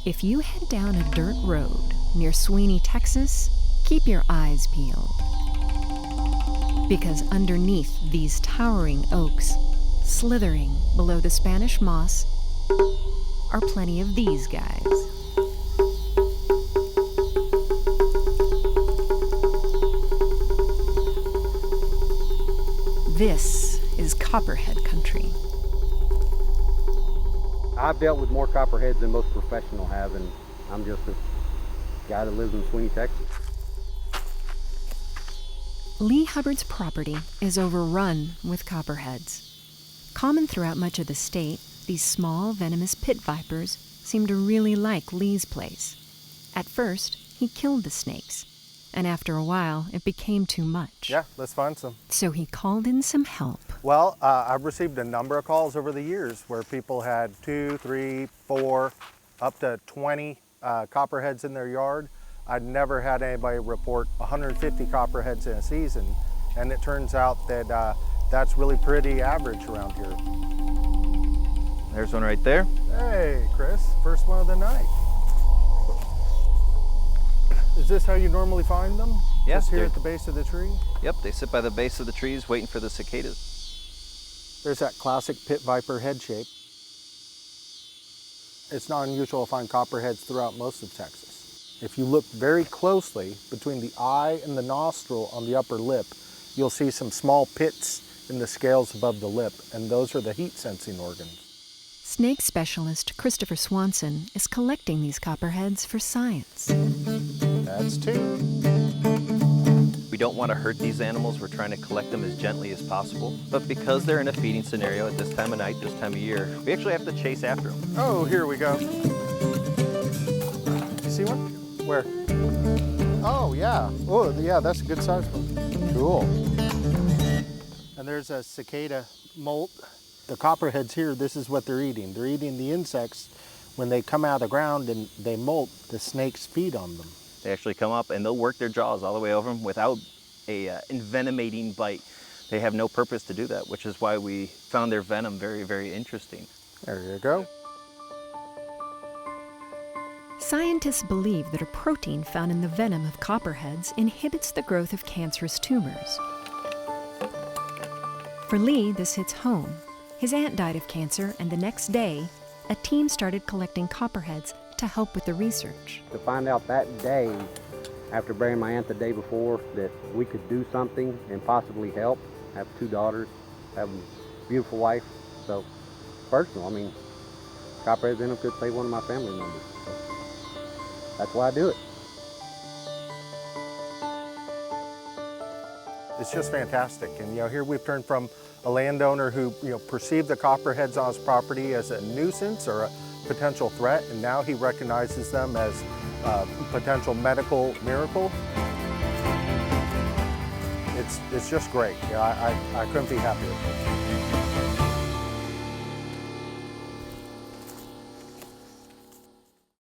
If you head down a dirt road near Sweeney, Texas, keep your eyes peeled. Because underneath these towering oaks, slithering below the Spanish moss, are plenty of these guys. This is Copperhead Country. I've dealt with more copperheads than most professionals have, and I'm just a guy that lives in Sweeney, Texas. Lee Hubbard's property is overrun with copperheads. Common throughout much of the state, these small, venomous pit vipers seem to really like Lee's place. At first, he killed the snakes, and after a while, it became too much. Yeah, let's find some. So he called in some help. Well, I've received a number of calls over the years where people had 2, 3, 4, up to 20 copperheads in their yard. I'd never had anybody report 150 copperheads in a season, and it turns out that that's really pretty average around here. There's one right there. Hey, Chris, first one of the night. Is this how you normally find them? Yes, Just here at the base of the tree? Yep, they sit by the base of the trees waiting for the cicadas. There's that classic pit viper head shape. It's not unusual to find copperheads throughout most of Texas. If you look very closely between the eye and the nostril on the upper lip, you'll see some small pits in the scales above the lip, and those are the heat sensing organs. Snake specialist Christopher Swanson is collecting these copperheads for science. That's 2. We don't want to hurt these animals. We're trying to collect them as gently as possible. But because they're in a feeding scenario at this time of night, this time of year, we actually have to chase after them. Oh, here we go. You see one? Where? Oh, yeah. Oh, yeah, that's a good size one. Cool. And there's a cicada molt. The copperheads here, this is what they're eating. They're eating the insects. When they come out of the ground and they molt, the snakes feed on them. They actually come up and they'll work their jaws all the way over them without a envenomating bite. They have no purpose to do that, which is why we found their venom very, very interesting. There you go. Scientists believe that a protein found in the venom of copperheads inhibits the growth of cancerous tumors. For Lee, this hits home. His aunt died of cancer, and the next day, a team started collecting copperheads to help with the research. To find out that day, after burying my aunt the day before, that we could do something and possibly help. I have 2 daughters, have a beautiful wife, so personal. I mean, copperheads in them could save one of my family members. So that's why I do it. It's just fantastic. And here we've turned from a landowner who perceived the copperheads on his property as a nuisance or a potential threat, and now he recognizes them as a potential medical miracle. It's just great. I couldn't be happier.